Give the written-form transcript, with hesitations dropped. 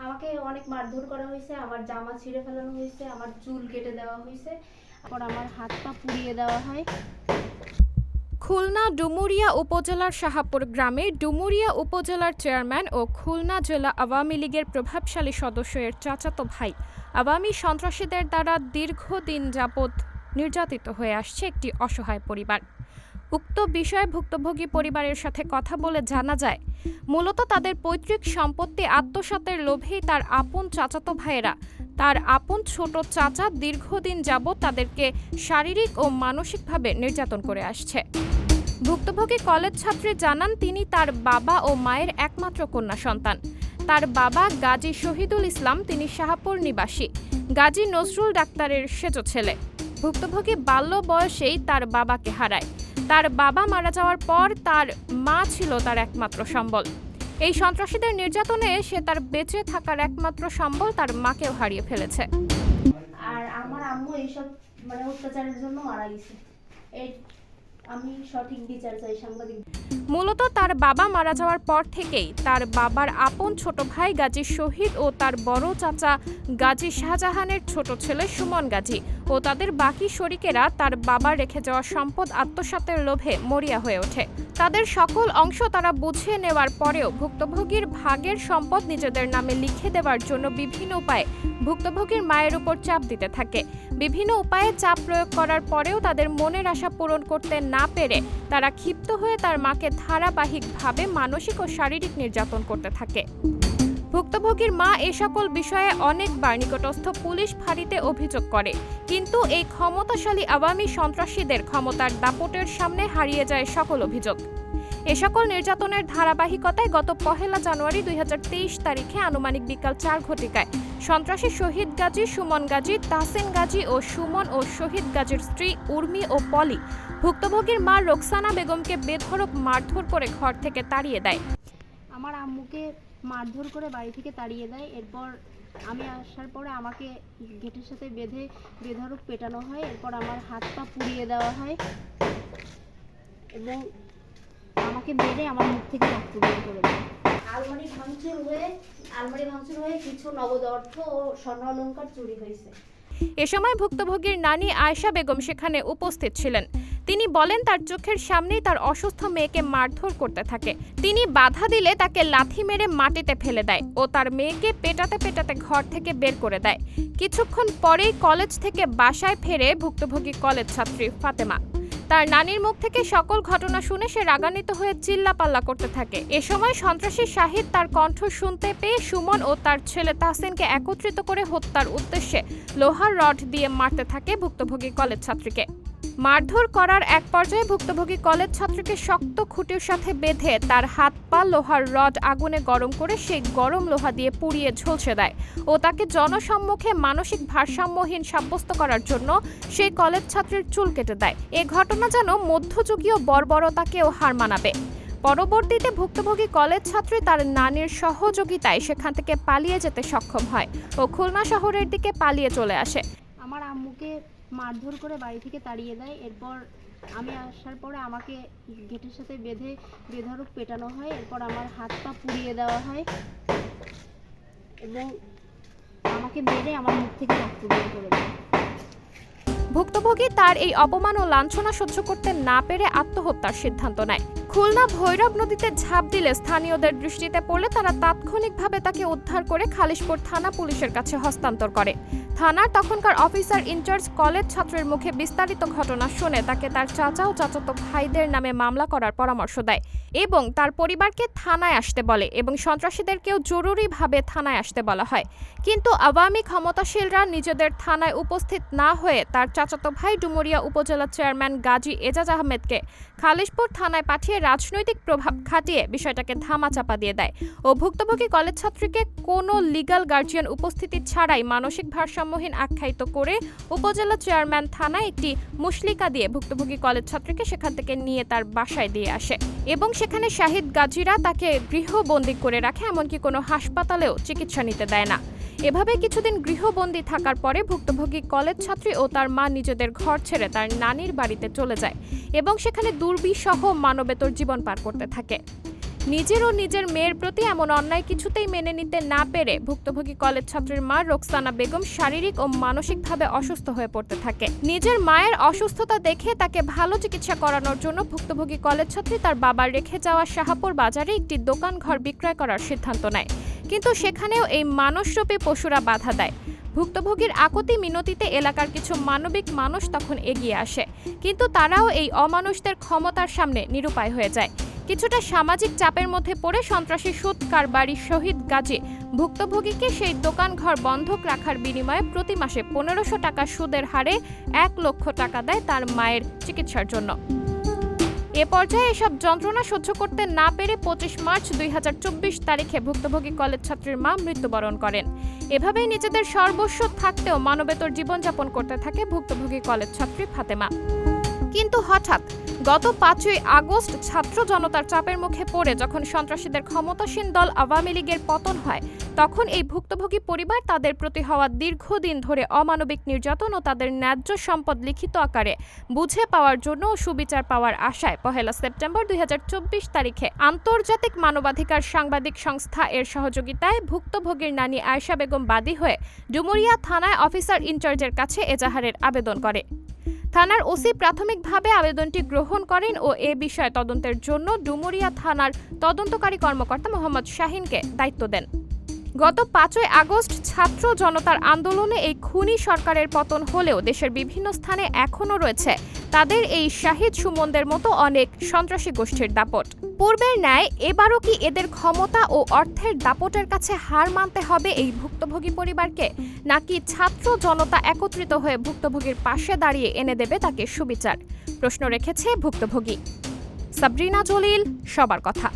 আমাকে অনেক মারধর করা হয়েছে, আমার জামা ছিঁড়ে ফেলানো হয়েছে, আমার চুল কেটে দেওয়া হয়েছে, তারপর আমার হাত পা পুড়িয়ে দেওয়া হয়। খুলনা ডুমুরিয়া উপজেলার শাহাপুর গ্রামে ডুমুরিয়া উপজেলার চেয়ারম্যান ও খুলনা জেলা আওয়ামী লীগের প্রভাবশালী সদস্যের চাচাতো ভাই আওয়ামী সন্ত্রাসীদের দ্বারা দীর্ঘদিন যাবৎ নির্যাতিত হয়ে আসছে একটি অসহায় পরিবার। উক্ত বিষয়ে ভুক্তভোগী পরিবারের সাথে কথা বলে জানা যায়, মূলত তাদের পৈতৃক সম্পত্তি আত্মসাতের লোভেই তার আপন চাচাতো ভাইয়েরা তার আপন ছোট চাচা দীর্ঘদিন যাবৎ তাদেরকে শারীরিক ও মানসিকভাবে নির্যাতন করে আসছে। ভুক্তভোগী কলেজ ছাত্রী জানান, তিনি তার বাবা ও মায়ের একমাত্র কন্যা সন্তান। তার বাবা গাজী শহীদুল ইসলাম, তিনি শাহপুর নিবাসী, গাজী নজরুল ডাক্তারের সেজ ছেলে। ভুক্তভোগী বাল্য বয়সেই তার বাবাকে হারায়। তার বাবা মারা যাওয়ার পর তার মা ছিল তার একমাত্র সম্বল। এই সন্ত্রাসীদের নির্যাতনে সে তার বেঁচে থাকার একমাত্র সম্বল তার মাকেও হারিয়ে ফেলেছে। আর আমার আম্মু এইসব অত্যাচারের জন্য মারা গেছে। আমি সঠিক বিচার চাই সাংবাদিক। মূলত তার বাবা মারা যাওয়ার পর থেকেই তার বাবার আপন ছোট ভাই গাজী শহীদ ও তার বড় চাচা গাজী শাহজাহানের ছোট ছেলে সুমন গাজী ও তাদের বাকি শরিকেরা তার বাবার রেখে যাওয়া সম্পদ আত্মসাতের লোভে মরিয়া হয়ে ওঠে। তাদের সকল অংশ তারা বুঝিয়ে নেওয়ার পরেও ভুক্তভোগীর ভাগের সম্পদ নিজেদের নামে লিখে দেওয়ার জন্য বিভিন্ন উপায়ে ভুক্তভোগীর মায়ের উপর চাপ দিতে থাকে। বিভিন্ন উপায়ে চাপ প্রয়োগ করার পরেও তাদের মনের আশা পূরণ করতে না পেরে তারা ক্ষিপ্ত হয়ে তার মাকে ধারাবাহিকভাবে মানসিক ও শারীরিক নির্যাতন করতে থাকে। ভুক্তভোগীর মা এ সকল বিষয়ে অনেকবার নিকটস্থ পুলিশ ফাঁড়িতে অভিযোগ করে, কিন্তু এই ক্ষমতাশালী আওয়ামী সন্ত্রাসীদের ক্ষমতার দাপটের সামনে হারিয়ে যায় সকল অভিযোগ। এ সকল নির্যাতনের ধারাবাহিকতায় গত 1 জানুয়ারি 2023 তারিখে আনুমানিক বিকাল 4 ঘটিকায় সন্ত্রাসী শহীদ গাজী, সুমন গাজী, তাহসিন গাজী ও সুমন ও শহীদ গাজীর স্ত্রী উর্মি ও পলি ভুক্তভোগীর মা রোকসানা বেগমকে বেধড়ক মারধর করে ঘর থেকে তাড়িয়ে দেয়। আমার আম্মুকে মারধর করে বাড়ি থেকে তাড়িয়ে দেয়। এরপর আমি আসার পরে আমাকে গেটের সাথে বেঁধে বেধড়ক পেটানো হয়। এরপর আমার হাত পা পুড়িয়ে দেওয়া হয় এবং আমাকে মেরে আমার মুখ থেকে রক্ত বের করে দেয়। আলমারি ভাঙচুর হয়ে কিছু নগদ অর্থ ও স্বর্ণ অলংকার চুরি হয়েছে। এ সময় ভুক্তভোগীর নানি আয়েশা বেগম সেখানে উপস্থিত ছিলেন। তিনি বলেন, তার চোখের সামনেই তার অসুস্থ মেয়েকে মারধর করতে থাকে। তিনি বাধা দিলে তাকে লাথি মেরে মাটিতে ফেলে দেয় ও তার মেয়েকে পেটাতে পেটাতে ঘর থেকে বের করে দেয়। কিছুক্ষণ পরেই কলেজ থেকে বাসায় ফেরে ভুক্তভোগী কলেজ ছাত্রী ফাতেমা। তার নানির মুখ থেকে সকল ঘটনা শুনে সে রাগান্বিত হয়ে চিল্লাপাল্লা করতে থাকে। এ সময় সন্ত্রাসী শাহিদ তার কণ্ঠ শুনতে পেয়ে সুমন ও তার ছেলে তাহসিনকে একত্রিত করে হত্যার উদ্দেশ্যে লোহার রড দিয়ে মারতে থাকে ভুক্তভোগী কলেজ ছাত্রীকে। মারধর করার এক পর্যায়ে ভুক্তভোগী কলেজ ছাত্রীকে শক্ত খুঁটির সাথে বেঁধে তার হাত পা লোহার রড আগুনে গরম করে সেই গরম লোহা দিয়ে পুড়িয়ে ঝলসে দেয় ও তাকে জনসম্মুখে মানসিক ভারসাম্যহীন সাব্যস্ত করার জন্য সেই কলেজ ছাত্রীর চুল কেটে দেয়। এ ঘটনা যেন মধ্যযুগীয় বর্বরতাকেও হার মানাবে। পরবর্তীতে ভুক্তভোগী কলেজ ছাত্রী তার নানির সহযোগিতায় সেখান থেকে পালিয়ে যেতে সক্ষম হয় ও খুলনা শহরের দিকে পালিয়ে চলে আসে। আমার আম্মুকে মারধর করে বাড়ি থেকে তাড়িয়ে দেয়। এরপর আমি আসার পরে আমাকে গেটের সাথে বেঁধে বেধড়ক পেটানো হয়। এরপর আমার হাত পা পুড়িয়ে দেওয়া হয় এবং আমাকে মেরে আমার মুখ থেকে রক্ত বের করে দেয়। ভুক্তভোগী তার এই অপমান ও লাঞ্ছনা সহ্য করতে না পেরে আত্মহত্যার সিদ্ধান্ত নেয়। খুলনা ভৈরব নদীতে ঝাঁপ দিলে স্থানীয়দের দৃষ্টিতে পড়লে তারা তাৎক্ষণিকভাবে তাকে উদ্ধার করে খালিশপুর থানা পুলিশের কাছে হস্তান্তর করে। থানার তখনকার অফিসার ইনচার্জ কলেজ ছাত্রের মুখে বিস্তারিত ঘটনা শুনে তাকে তার চাচা ও চাচাতো ভাইদের নামে মামলা করার পরামর্শ দেয় এবং তার পরিবারকে থানায় আসতে বলে এবং সন্ত্রাসীদেরকেও জরুরিভাবে থানায় আসতে বলা হয়। কিন্তু আওয়ামী ক্ষমতাশীলরা নিজেদের থানায় উপস্থিত না হয়ে তার চাচাতো ভাই ডুমুরিয়া উপজেলা চেয়ারম্যান গাজী এজাজ আহমেদকে খালিশপুর থানায় পাঠিয়ে রাজনৈতিক প্রভাব খাটিয়ে বিষয়টাকে ধামাচাপা দিয়ে দেয় ও ভুক্তভোগী কলেজ ছাত্রীকে কোনো লিগ্যাল গার্জিয়ান উপস্থিতি ছাড়াই মানসিক ভারসাম্যহীন আখ্যায়িত করে উপজেলা চেয়ারম্যান থানায় একটি মুশলিকা দিয়ে ভুক্তভোগী কলেজ ছাত্রীকে সেখান থেকে নিয়ে তার বাসায় দিয়ে আসে এবং সেখানে শাহিদ গাজীরা তাকে গৃহবন্দী করে রাখে, এমনকি কোনো হাসপাতালেও চিকিৎসা নিতে দেয় না। এভাবে কিছুদিন গৃহবন্দী থাকার পরে ভুক্তভোগী কলেজ ছাত্রী ও তার মা নিজেদের ঘর ছেড়ে তার নানির বাড়িতে চলে যায় এবং সেখানে দুর্বিষহ মানবেতর জীবন পার করতে থাকে। নিজের ও নিজের মেয়ের প্রতি এমন অন্যায় কিছুতেই মেনে নিতে না পেরে ভুক্তভোগী কলেজ ছাত্রীর মা রোকসানা বেগম শারীরিক ও মানসিকভাবে অসুস্থ হয়ে পড়তে থাকে। নিজের মায়ের অসুস্থতা দেখে তাকে ভালো চিকিৎসা করানোর জন্য ভুক্তভোগী কলেজ ছাত্রী তার বাবার রেখে যাওয়া শাহাপুর বাজারে একটি দোকান ঘর বিক্রয় করার সিদ্ধান্ত নেয়, কিন্তু সেখানেও এই মানুষরূপী পশুরা বাধা দেয়। ভুক্তভোগীর আকুতি মিনতিতে এলাকার কিছু মানবিক মানুষ তখন এগিয়ে আসে, কিন্তু তারাও এই অমানুষদের ক্ষমতার সামনে নিরুপায় হয়ে যায়। কিছুটা সামাজিক চাপের মধ্যে পড়ে সন্ত্রাসী সুদ কারবারি শহীদ গাজী ভুক্তভোগীকে সেই দোকান ঘর বন্ধক রাখার বিনিময়ে প্রতি মাসে 1500 টাকা সুদের হারে 1 লক্ষ টাকা দেয় তার মায়ের চিকিৎসার জন্য। এ পর্যায়ে এসব যন্ত্রণা সহ্য করতে না পেরে 25 মার্চ 2024 তারিখে ভুক্তভোগী কলেজ ছাত্রীর মা মৃত্যুবরণ করেন। এভাবেই নিজেদের সর্বস্ব থাকতেও মানবেতর জীবনযাপন করতে থাকে ভুক্তভোগী কলেজ ছাত্রী ফাতেমা। কিন্তু হঠাৎ গত 5ই আগস্ট ছাত্র জনতার চাপের মুখে পড়ে যখন সন্ত্রাসীদের ক্ষমতাসীন দল আওয়ামী লীগের পতন হয়, তখন এই ভুক্তভোগী পরিবার তাদের প্রতি হওয়া দীর্ঘদিন ধরে অমানবিক নির্যাতন ও তাদের ন্যায্য সম্পদ লিখিত আকারে বুঝে পাওয়ার জন্য সুবিচার পাওয়ার আশায় 1 সেপ্টেম্বর 2024 তারিখে আন্তর্জাতিক মানবাধিকার সাংবাদিক সংস্থা এর সহযোগিতায় ভুক্তভোগীর নানি আয়েশা বেগম বাদী হয়ে ডুমুরিয়া থানায় অফিসার ইনচার্জের কাছে এজাহারের আবেদন করে। থানার ওসি প্রাথমিকভাবে আবেদনটি গ্রহণ করেন ও এ বিষয়ে তদন্তের জন্য ডুমুরিয়া থানার তদন্তকারী কর্মকর্তা মোহাম্মদ শাহিনকে দায়িত্ব দেন। গত 5ই আগস্ট ছাত্র জনতার আন্দোলনে এই খুনি সরকারের পতন হলেও দেশের বিভিন্ন স্থানে এখনও রয়েছে তাদের এই শাহিদ সুমনদের মতো অনেক সন্ত্রাসী গোষ্ঠীর দাপট। পূর্বের ন্যায় এবারও কি এদের ক্ষমতা ও অর্থের দাপটের কাছে হার মানতে হবে এই ভুক্তভোগী পরিবারকে, নাকি ছাত্র জনতা একত্রিত হয়ে ভুক্তভোগীর পাশে দাঁড়িয়ে এনে দেবে তাকে সুবিচার? প্রশ্ন রেখেছে ভুক্তভোগী। সাবরিনা জলিল, সবার কথা।